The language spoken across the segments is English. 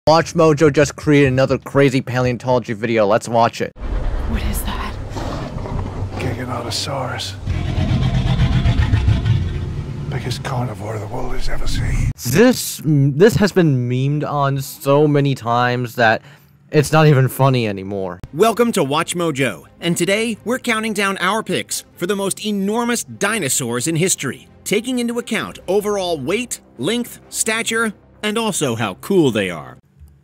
WatchMojo just created another crazy paleontology video. Let's watch it. What is that? Giganotosaurus. Biggest carnivore the world has ever seen. This has been memed on so many times that it's not even funny anymore. Welcome to WatchMojo, and today we're counting down our picks for the most enormous dinosaurs in history, taking into account overall weight, length, stature, and also how cool they are.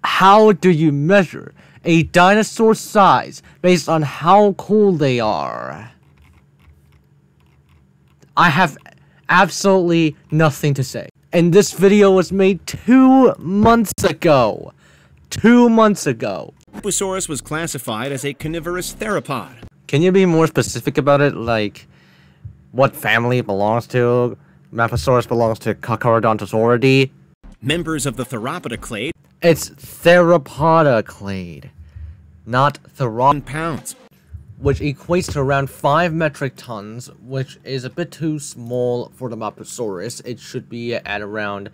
How do you measure a dinosaur size based on how cool they are? I have absolutely nothing to say. And this video was made 2 months ago. 2 months ago. Mapusaurus was classified as a carnivorous theropod. Can you be more specific about it? Like, what family it belongs to? Mapusaurus belongs to Carcharodontosauridae. Members of the Theropoda clade. It's Theropoda clade, not Theropod Pounds. Which equates to around 5 metric tons, which is a bit too small for the Mapusaurus. It should be at around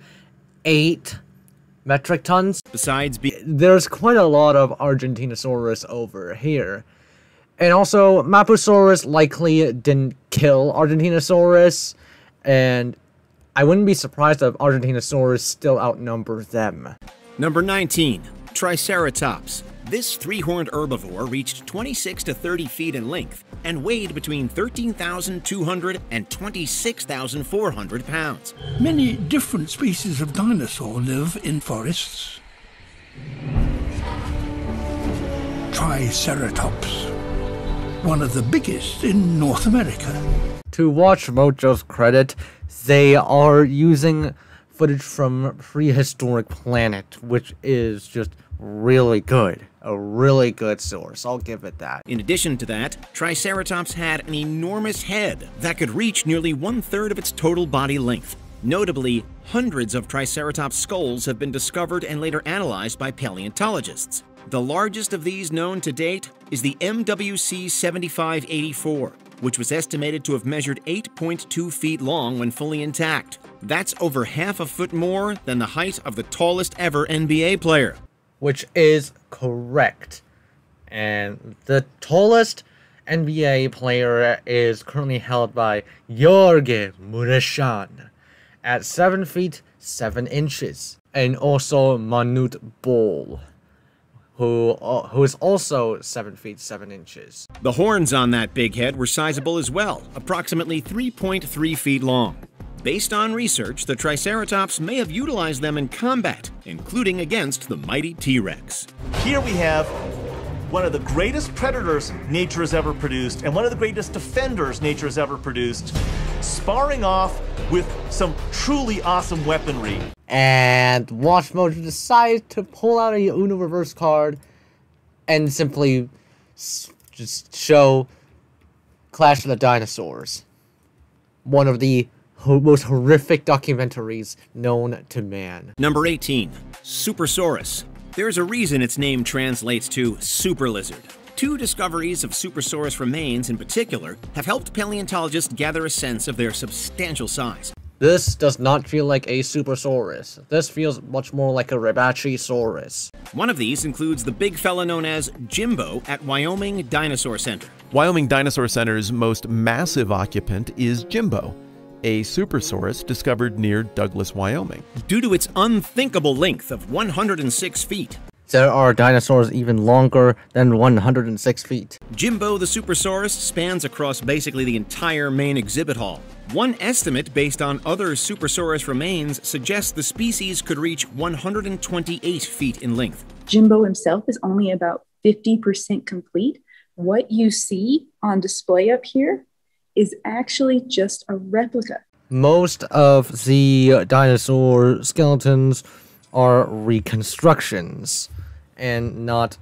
8 metric tons. Besides there's quite a lot of Argentinosaurus over here. And also, Mapusaurus likely didn't kill Argentinosaurus, and I wouldn't be surprised if Argentinosaurus still outnumber them. Number 19. Triceratops. This three-horned herbivore reached 26 to 30 feet in length and weighed between 13,200 and 26,400 pounds. Many different species of dinosaur live in forests. Triceratops, one of the biggest in North America. To WatchMojo's credit, they are using footage from Prehistoric Planet, which is just really good. A really good source, I'll give it that. In addition to that, Triceratops had an enormous head that could reach nearly 1/3 of its total body length. Notably, hundreds of Triceratops skulls have been discovered and later analyzed by paleontologists. The largest of these known to date is the MWC 7584, which was estimated to have measured 8.2 feet long when fully intact. That's over half a foot more than the height of the tallest ever NBA player. Which is correct. And the tallest NBA player is currently held by Jorge Muresan at 7 feet 7 inches. And also Manute Bol, who is also 7 feet 7 inches. The horns on that big head were sizable as well, approximately 3.3 feet long. Based on research, the Triceratops may have utilized them in combat, including against the mighty T-Rex. Here we have one of the greatest predators nature has ever produced and one of the greatest defenders nature has ever produced, sparring off with some truly awesome weaponry. And WatchMojo decided to pull out a Uno reverse card and simply just show Clash of the Dinosaurs. One of the most horrific documentaries known to man. Number 18. Supersaurus. There's a reason its name translates to super lizard. 2 discoveries of Supersaurus remains in particular have helped paleontologists gather a sense of their substantial size. This does not feel like a Supersaurus. This feels much more like a Ribachisaurus. One of these includes the big fella known as Jimbo at Wyoming Dinosaur Center. Wyoming Dinosaur Center's most massive occupant is Jimbo, a Supersaurus discovered near Douglas, Wyoming. Due to its unthinkable length of 106 feet. There are dinosaurs even longer than 106 feet. Jimbo the Supersaurus spans across basically the entire main exhibit hall. One estimate based on other Supersaurus remains suggests the species could reach 128 feet in length. Jimbo himself is only about 50% complete. What you see on display up here is actually just a replica. Most of the dinosaur skeletons are reconstructions and not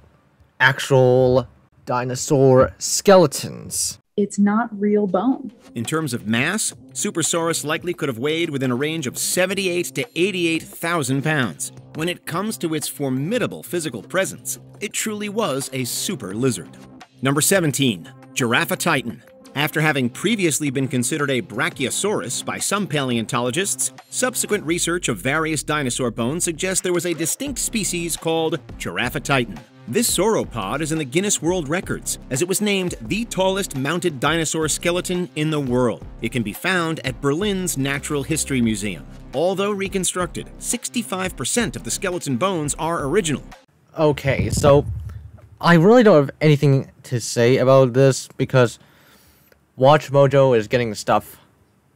actual dinosaur skeletons. It's not real bone. In terms of mass, Supersaurus likely could have weighed within a range of 78 to 88,000 pounds. When it comes to its formidable physical presence, it truly was a super lizard. Number 17. Giraffatitan. After having previously been considered a brachiosaurus by some paleontologists, subsequent research of various dinosaur bones suggests there was a distinct species called Giraffatitan. This sauropod is in the Guinness World Records, as it was named the tallest mounted dinosaur skeleton in the world. It can be found at Berlin's Natural History Museum. Although reconstructed, 65% of the skeleton bones are original. Okay, so I really don't have anything to say about this because WatchMojo is getting stuff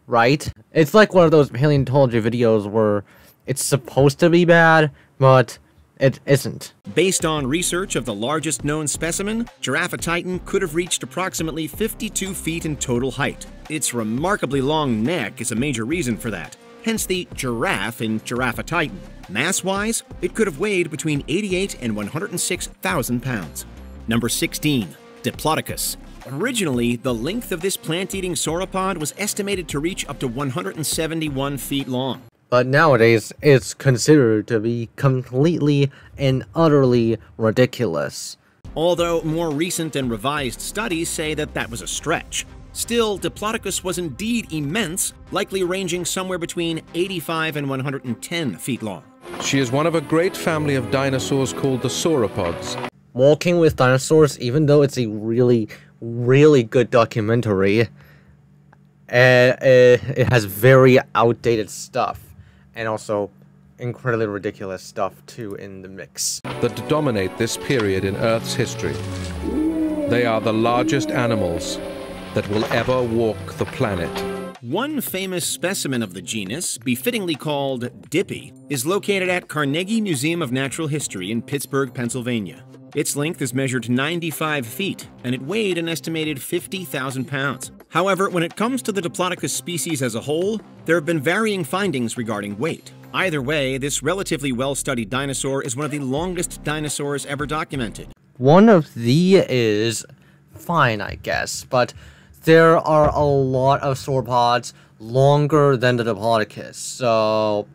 right. It's like one of those paleontology videos where it's supposed to be bad, but it isn't. Based on research of the largest known specimen, Giraffatitan could have reached approximately 52 feet in total height. Its remarkably long neck is a major reason for that, hence the giraffe in Giraffatitan. Mass-wise, it could have weighed between 88 and 106,000 pounds. Number 16. Diplodocus. Originally, the length of this plant-eating sauropod was estimated to reach up to 171 feet long. But nowadays, it's considered to be completely and utterly ridiculous. Although more recent and revised studies say that that was a stretch. Still, Diplodocus was indeed immense, likely ranging somewhere between 85 and 110 feet long. She is one of a great family of dinosaurs called the sauropods. Walking with Dinosaurs, even though it's a really, really good documentary, it has very outdated stuff. And also incredibly ridiculous stuff too in the mix. That dominate this period in Earth's history. They are the largest animals that will ever walk the planet. One famous specimen of the genus, befittingly called Dippy, is located at Carnegie Museum of Natural History in Pittsburgh, Pennsylvania. Its length is measured 95 feet, and it weighed an estimated 50,000 pounds. However, when it comes to the Diplodocus species as a whole, there have been varying findings regarding weight. Either way, this relatively well-studied dinosaur is one of the longest dinosaurs ever documented. One of the is fine, I guess, but there are a lot of sauropods longer than the Diplodocus, so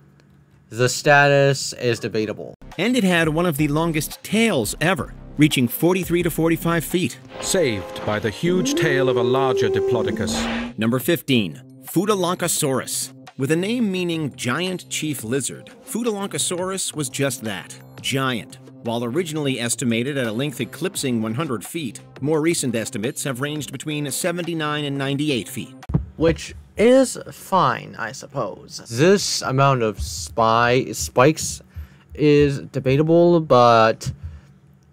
the status is debatable. And it had one of the longest tails ever, reaching 43 to 45 feet. Saved by the huge tail of a larger Diplodocus. Number 15. Phoudolonchosaurus. With a name meaning giant chief lizard, Phoudolonchosaurus was just that, giant. While originally estimated at a length eclipsing 100 feet, more recent estimates have ranged between 79 and 98 feet. Which is fine, I suppose. This amount of spikes is debatable, but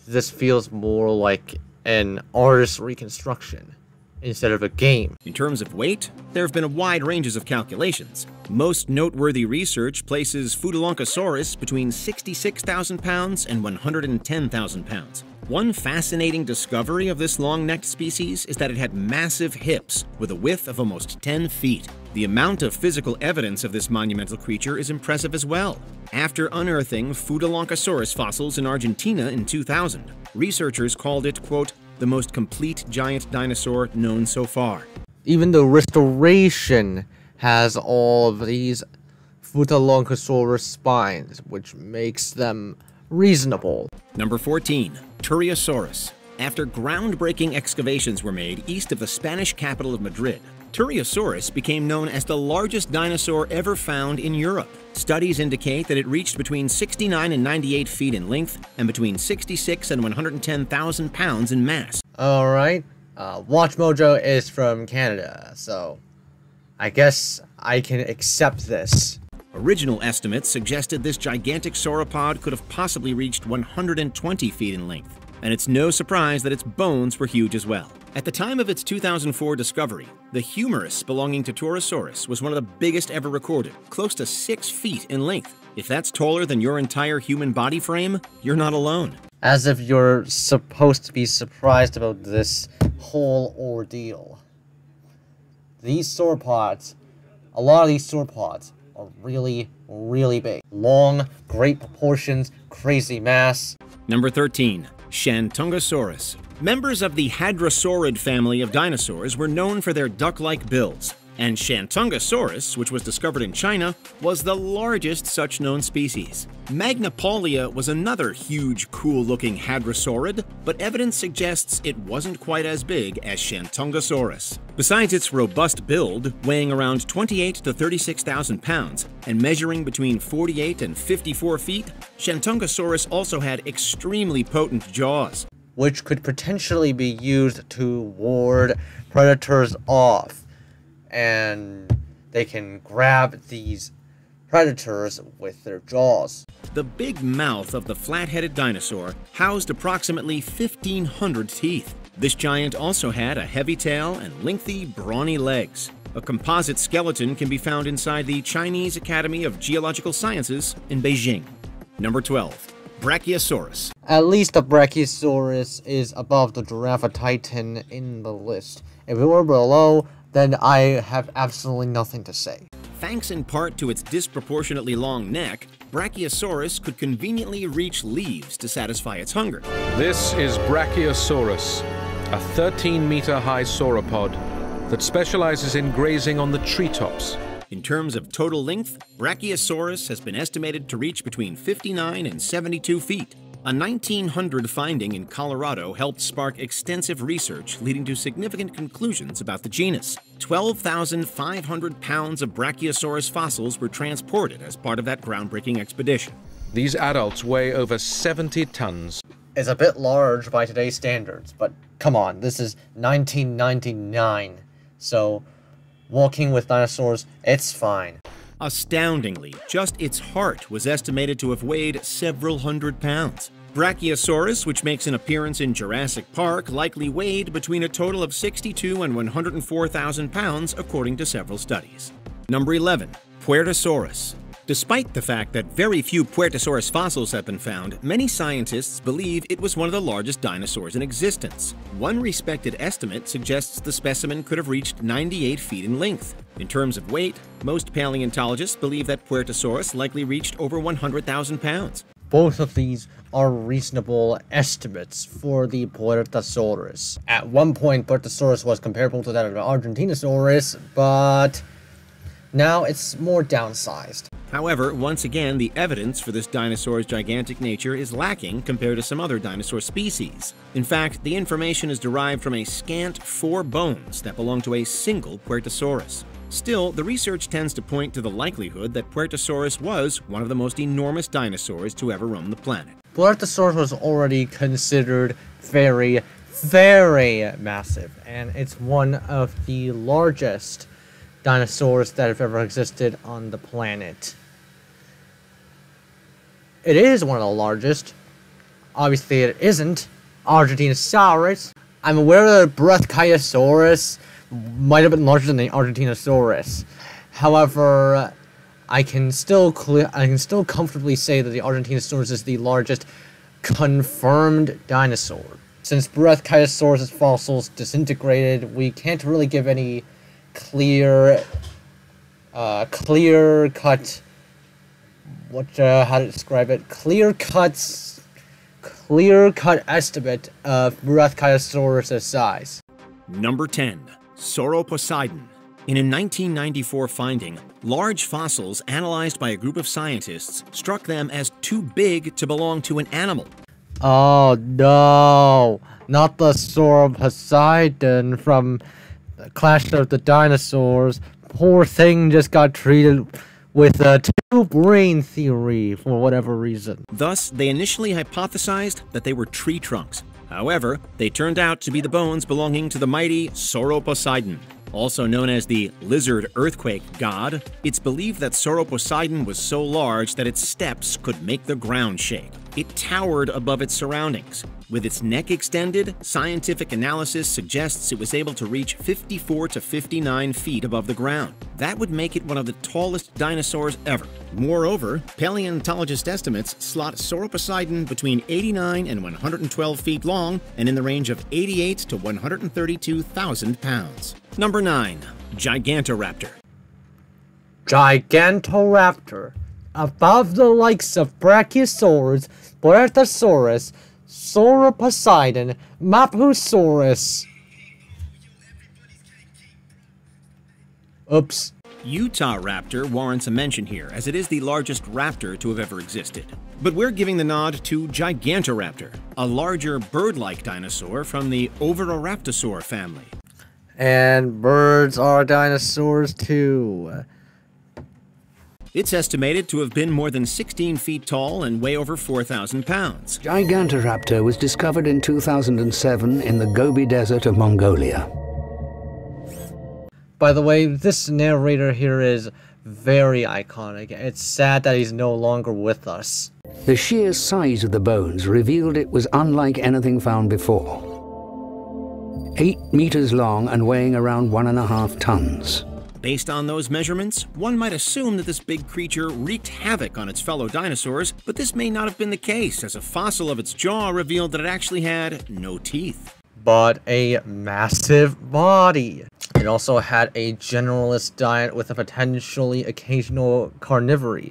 this feels more like an artist's reconstruction instead of a game. In terms of weight, there have been a wide ranges of calculations. Most noteworthy research places Phoudolonchosaurus between 66,000 pounds and 110,000 pounds. One fascinating discovery of this long-necked species is that it had massive hips with a width of almost 10 feet. The amount of physical evidence of this monumental creature is impressive as well. After unearthing Phoudolonchosaurus fossils in Argentina in 2000, researchers called it, quote, the most complete giant dinosaur known so far. Even the restoration has all of these Phoudolonchosaurus spines, which makes them reasonable. Number 14. Turriosaurus. After groundbreaking excavations were made east of the Spanish capital of Madrid, Turriosaurus became known as the largest dinosaur ever found in Europe. Studies indicate that it reached between 69 and 98 feet in length and between 66 and 110,000 pounds in mass. Alright, WatchMojo is from Canada, so I guess I can accept this. Original estimates suggested this gigantic sauropod could have possibly reached 120 feet in length, and it's no surprise that its bones were huge as well. At the time of its 2004 discovery, the humerus belonging to Turriosaurus was one of the biggest ever recorded, close to 6 feet in length. If that's taller than your entire human body frame, you're not alone. As if you're supposed to be surprised about this whole ordeal. These sauropods, a lot of these sauropods are really, really big. Long, great proportions, crazy mass. Number 13. Shantungosaurus. Members of the hadrosaurid family of dinosaurs were known for their duck-like bills. And Shantungosaurus, which was discovered in China, was the largest such known species. Magnapolia was another huge, cool-looking hadrosaurid, but evidence suggests it wasn't quite as big as Shantungosaurus. Besides its robust build, weighing around 28 to 36,000 pounds and measuring between 48 and 54 feet, Shantungosaurus also had extremely potent jaws, which could potentially be used to ward predators off. And they can grab these predators with their jaws. The big mouth of the flat-headed dinosaur housed approximately 1,500 teeth. This giant also had a heavy tail and lengthy, brawny legs. A composite skeleton can be found inside the Chinese Academy of Geological Sciences in Beijing. Number 12. Brachiosaurus. At least the Brachiosaurus is above the Giraffe Titan in the list. If it were below, then I have absolutely nothing to say. Thanks in part to its disproportionately long neck, Brachiosaurus could conveniently reach leaves to satisfy its hunger. This is Brachiosaurus, a 13-meter-high sauropod that specializes in grazing on the treetops. In terms of total length, Brachiosaurus has been estimated to reach between 59 and 72 feet. A 1900 finding in Colorado helped spark extensive research, leading to significant conclusions about the genus. 12,500 pounds of Brachiosaurus fossils were transported as part of that groundbreaking expedition. These adults weigh over 70 tons. It's a bit large by today's standards, but come on, this is 1999, so walking with dinosaurs, it's fine. Astoundingly, just its heart was estimated to have weighed several hundred pounds. Brachiosaurus, which makes an appearance in Jurassic Park, likely weighed between a total of 62 and 104,000 pounds, according to several studies. Number 11. Puertosaurus. Despite the fact that very few Puertosaurus fossils have been found, many scientists believe it was one of the largest dinosaurs in existence. One respected estimate suggests the specimen could have reached 98 feet in length. In terms of weight, most paleontologists believe that Puertosaurus likely reached over 100,000 pounds. Both of these are reasonable estimates for the Puertosaurus. At one point, Puertosaurus was comparable to that of the Argentinosaurus, but now it's more downsized. However, once again, the evidence for this dinosaur's gigantic nature is lacking compared to some other dinosaur species. In fact, the information is derived from a scant 4 bones that belong to a single Puertosaurus. Still, the research tends to point to the likelihood that Puertosaurus was one of the most enormous dinosaurs to ever roam the planet. Puertosaurus was already considered very, very massive, and it's one of the largest dinosaurs that have ever existed on the planet. It is one of the largest. Obviously, it isn't Argentinosaurus. I'm aware that Brachiosaurus might have been larger than the Argentinosaurus. However, I can still comfortably say that the Argentinosaurus is the largest confirmed dinosaur. Since Brachiosaurus' fossils disintegrated, we can't really give any clear cut, how to describe it, clear cut estimate of Brachiosaurus' size. Number 10. Sauroposeidon. In a 1994 finding, large fossils analyzed by a group of scientists struck them as too big to belong to an animal. Oh no, not the Sauroposeidon from the Clash of the Dinosaurs. Poor thing just got treated with a two-brain theory for whatever reason. Thus, they initially hypothesized that they were tree trunks. However, they turned out to be the bones belonging to the mighty Sauroposeidon. Also known as the lizard earthquake god, it's believed that Sauroposeidon was so large that its steps could make the ground shake. It towered above its surroundings. With its neck extended, scientific analysis suggests it was able to reach 54 to 59 feet above the ground. That would make it one of the tallest dinosaurs ever. Moreover, paleontologist estimates slot Sauroposeidon between 89 and 112 feet long and in the range of 88 to 132,000 pounds. Number 9. Gigantoraptor. Gigantoraptor. Above the likes of Brachiosaurus, Puertosaurus, Sauroposeidon, Mapusaurus. Oops. Utahraptor warrants a mention here, as it is the largest raptor to have ever existed. But we're giving the nod to Gigantoraptor, a larger bird-like dinosaur from the Oviraptorosaur family. And birds are dinosaurs too. It's estimated to have been more than 16 feet tall and weigh over 4,000 pounds. Gigantoraptor was discovered in 2007 in the Gobi Desert of Mongolia. By the way, this narrator here is very iconic. It's sad that he's no longer with us. The sheer size of the bones revealed it was unlike anything found before. 8 meters long and weighing around 1.5 tons. Based on those measurements, one might assume that this big creature wreaked havoc on its fellow dinosaurs, but this may not have been the case, as a fossil of its jaw revealed that it actually had no teeth. But a massive body. It also had a generalist diet with a potentially occasional carnivory.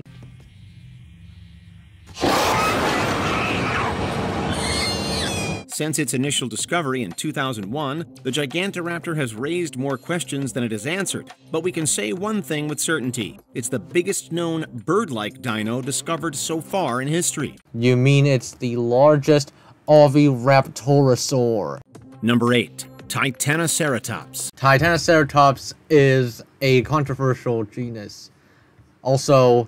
Since its initial discovery in 2001, the Gigantoraptor has raised more questions than it has answered. But we can say one thing with certainty. It's the biggest known bird-like dino discovered so far in history. You mean it's the largest Oviraptorosaur? Number 8. Titanoceratops. Titanoceratops is a controversial genus. Also,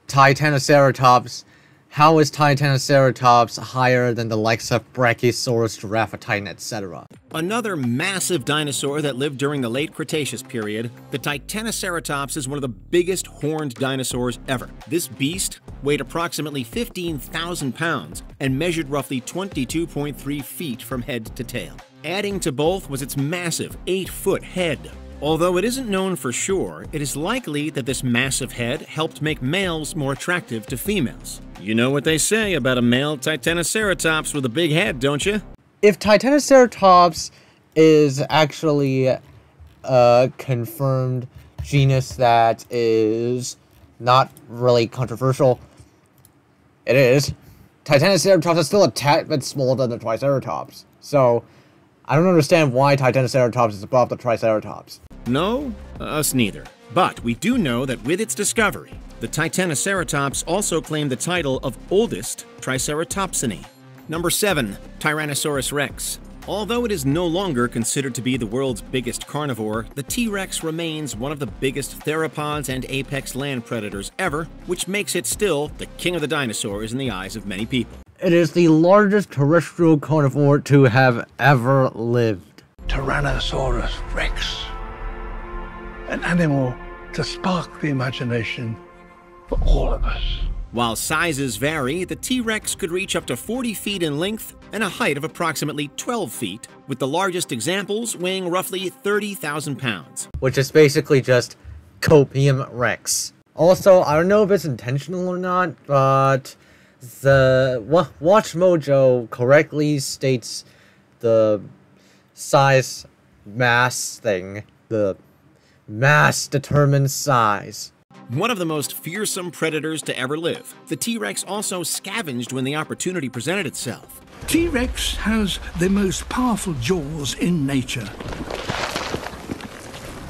Titanoceratops. How is Titanoceratops higher than the likes of Brachiosaurus, Giraffe, Titan, etc.? Another massive dinosaur that lived during the late Cretaceous period, the Titanoceratops is one of the biggest horned dinosaurs ever. This beast weighed approximately 15,000 pounds and measured roughly 22.3 feet from head to tail. Adding to both was its massive 8-foot head. Although it isn't known for sure, it is likely that this massive head helped make males more attractive to females. You know what they say about a male Titanoceratops with a big head, don't you? If Titanoceratops is actually a confirmed genus that is not really controversial, it is. Titanoceratops is still a tad bit smaller than the Triceratops. So, I don't understand why Titanoceratops is above the Triceratops. No, us neither. But we do know that with its discovery, the Titanoceratops also claimed the title of oldest Triceratopsine. Number 7. Tyrannosaurus rex. Although it is no longer considered to be the world's biggest carnivore, the T-Rex remains one of the biggest theropods and apex land predators ever, which makes it still the king of the dinosaurs in the eyes of many people. It is the largest terrestrial carnivore to have ever lived. Tyrannosaurus Rex. An animal to spark the imagination for all of us. While sizes vary, the T-Rex could reach up to 40 feet in length and a height of approximately 12 feet, with the largest examples weighing roughly 30,000 pounds. Which is basically just Copium Rex. Also, I don't know if it's intentional or not, but the WatchMojo correctly states the size mass thing. The mass determines size. One of the most fearsome predators to ever live, the T-Rex also scavenged when the opportunity presented itself. T-Rex has the most powerful jaws in nature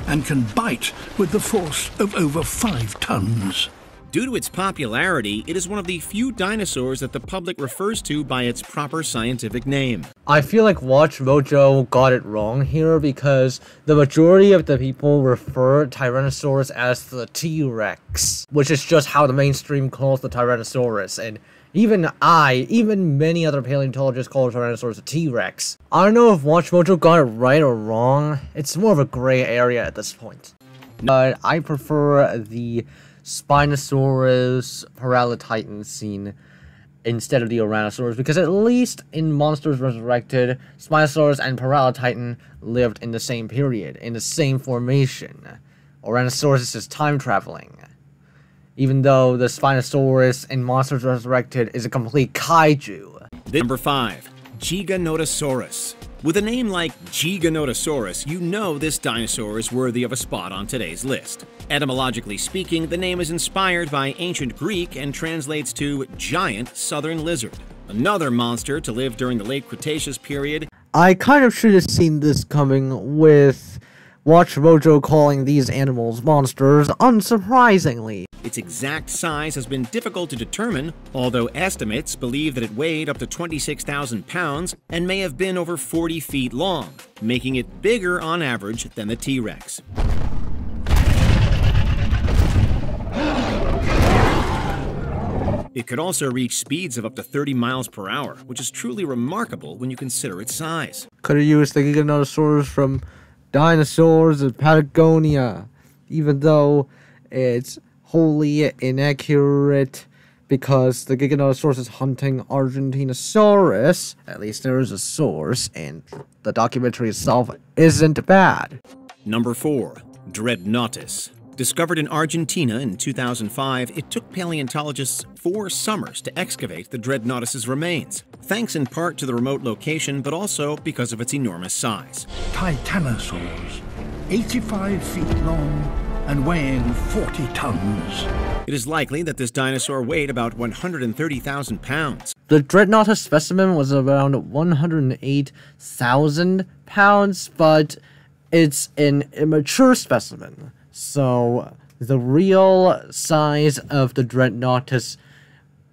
and can bite with the force of over 5 tons. Due to its popularity, it is one of the few dinosaurs that the public refers to by its proper scientific name. I feel like WatchMojo got it wrong here because the majority of the people refer Tyrannosaurus as the T-Rex, which is just how the mainstream calls the Tyrannosaurus, and even many other paleontologists call the Tyrannosaurus a T-Rex. I don't know if WatchMojo got it right or wrong. It's more of a gray area at this point. But I prefer the Spinosaurus Paralotitan scene instead of the Ouranosaurus, because at least in Monsters Resurrected, Spinosaurus and Paralotitan lived in the same period, in the same formation. Ouranosaurus is just time traveling. Even though the Spinosaurus in Monsters Resurrected is a complete kaiju. Number 5. Giganotosaurus. With a name like Giganotosaurus, you know this dinosaur is worthy of a spot on today's list. Etymologically speaking, the name is inspired by ancient Greek and translates to giant southern lizard. Another monster to live during the late Cretaceous period. I kind of should have seen this coming with WatchMojo calling these animals monsters, unsurprisingly. Its exact size has been difficult to determine, although estimates believe that it weighed up to 26,000 pounds and may have been over 40 feet long, making it bigger on average than the T-Rex. It could also reach speeds of up to 30 miles per hour, which is truly remarkable when you consider its size. Could have used the Giganotosaurus from Dinosaurs of Patagonia, even though it's wholly inaccurate because the Giganotosaurus is hunting Argentinosaurus. At least there is a source, and the documentary itself isn't bad. Number 4. Dreadnoughtus. Discovered in Argentina in 2005, it took paleontologists 4 summers to excavate the Dreadnoughtus's remains, thanks in part to the remote location, but also because of its enormous size. Titanosaurs, 85 feet long and weighing 40 tons. It is likely that this dinosaur weighed about 130,000 pounds. The Dreadnoughtus specimen was around 108,000 pounds, but it's an immature specimen. So the real size of the Dreadnoughtus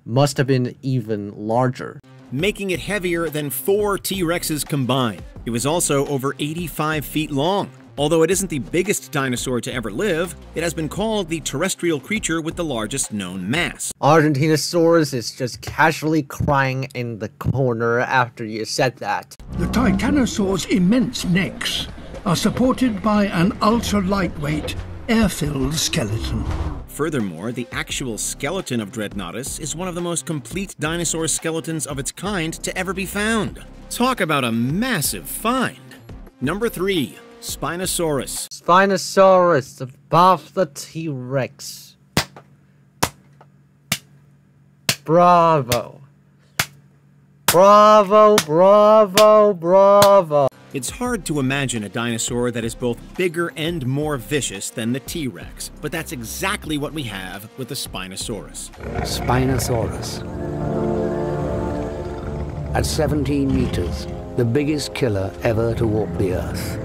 must have been even larger, making it heavier than 4 T-Rexes combined. It was also over 85 feet long. Although it isn't the biggest dinosaur to ever live, it has been called the terrestrial creature with the largest known mass. Argentinosaurus is just casually crying in the corner after you said that. The Titanosaur's immense necks are supported by an ultra-lightweight, air-filled skeleton. Furthermore, the actual skeleton of Dreadnoughtus is one of the most complete dinosaur skeletons of its kind to ever be found. Talk about a massive find. Number 3. Spinosaurus. Spinosaurus above the T-Rex. Bravo. Bravo, bravo, bravo. It's hard to imagine a dinosaur that is both bigger and more vicious than the T-Rex, but that's exactly what we have with the Spinosaurus. Spinosaurus. At 17 meters, the biggest killer ever to walk the Earth.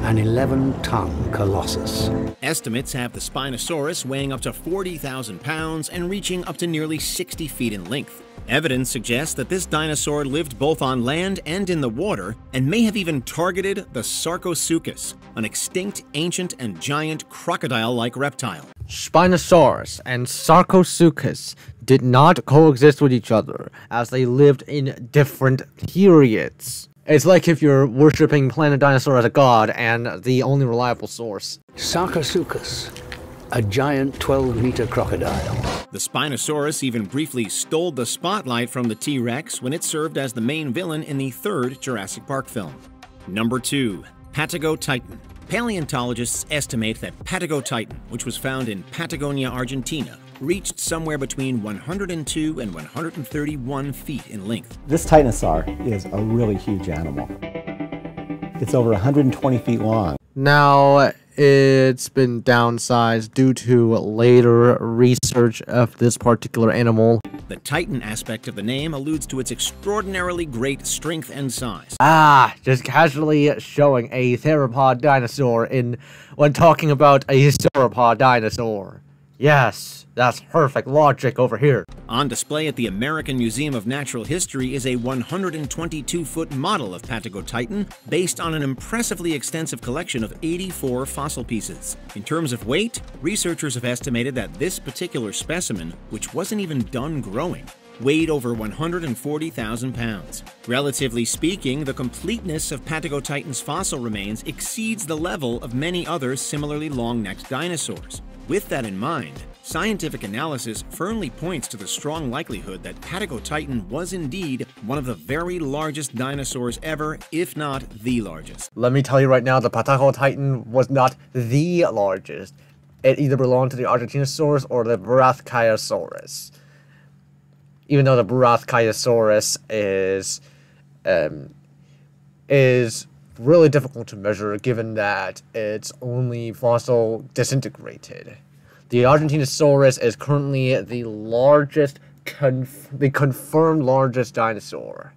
An 11-ton colossus. Estimates have the Spinosaurus weighing up to 40,000 pounds and reaching up to nearly 60 feet in length. Evidence suggests that this dinosaur lived both on land and in the water, and may have even targeted the Sarcosuchus, an extinct, ancient, and giant crocodile-like reptile. Spinosaurus and Sarcosuchus did not coexist with each other, as they lived in different periods. It's like if you're worshipping Planet Dinosaur as a god and the only reliable source. Sarcosuchus, a giant 12-meter crocodile. The Spinosaurus even briefly stole the spotlight from the T-Rex when it served as the main villain in the 3rd Jurassic Park film. Number 2. Patagotitan. Paleontologists estimate that Patagotitan, which was found in Patagonia, Argentina, reached somewhere between 102 and 131 feet in length. This titanosaur is a really huge animal. It's over 120 feet long. Now, it's been downsized due to later research of this particular animal. The Titan aspect of the name alludes to its extraordinarily great strength and size. Just casually showing a theropod dinosaur when talking about a sauropod dinosaur. Yes, that's perfect logic over here. On display at the American Museum of Natural History is a 122-foot model of Patagotitan based on an impressively extensive collection of 84 fossil pieces. In terms of weight, researchers have estimated that this particular specimen, which wasn't even done growing, weighed over 140,000 pounds. Relatively speaking, the completeness of Patagotitan's fossil remains exceeds the level of many other similarly long-necked dinosaurs. With that in mind, scientific analysis firmly points to the strong likelihood that Patagotitan was indeed one of the very largest dinosaurs ever, if not the largest. Let me tell you right now, the Patagotitan was not the largest. It either belonged to the Argentinosaurus or the Brachiosaurus. Even though the Brachiosaurus is really difficult to measure given that it's only fossil disintegrated. The Argentinosaurus is currently the largest, the confirmed largest dinosaur,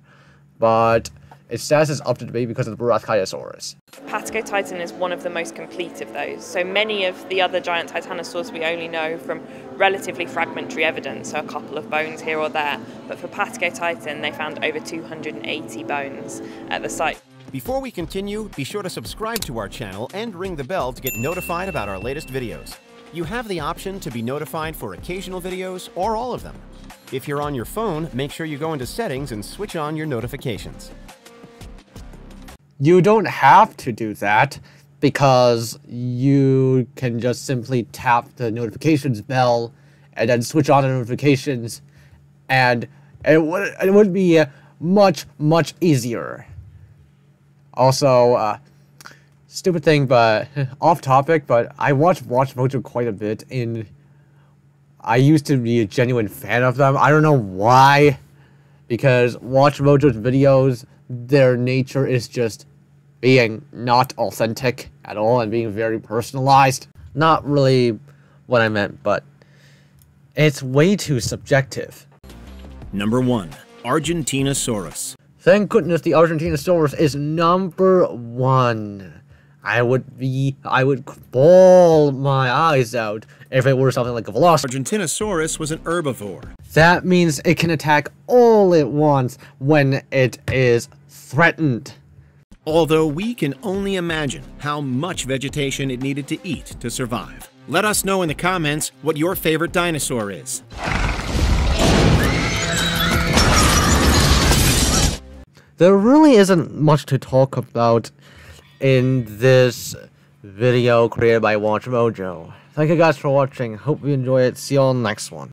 but its status is up to debate because of the Brachiosaurus. Patagotitan is one of the most complete of those. So many of the other giant titanosaurs we only know from relatively fragmentary evidence, so a couple of bones here or there. But for Patagotitan, they found over 280 bones at the site. Before we continue, be sure to subscribe to our channel and ring the bell to get notified about our latest videos. You have the option to be notified for occasional videos or all of them. If you're on your phone, make sure you go into settings and switch on your notifications. You don't have to do that because you can just simply tap the notifications bell and then switch on the notifications, and it would be much easier. Also, stupid thing, but off topic, but I watch WatchMojo quite a bit, and I used to be a genuine fan of them. I don't know why, because WatchMojo's videos, their nature is just being not authentic at all and being very personalized. Not really what I meant, but it's way too subjective. Number 1. Argentinosaurus. Thank goodness the Argentinosaurus is number 1. I would bawl my eyes out if it were something like a velociraptor. Argentinosaurus was an herbivore. That means it can attack all it wants when it is threatened. Although we can only imagine how much vegetation it needed to eat to survive. Let us know in the comments what your favorite dinosaur is. There really isn't much to talk about in this video created by WatchMojo. Thank you guys for watching. Hope you enjoy it. See you all next one.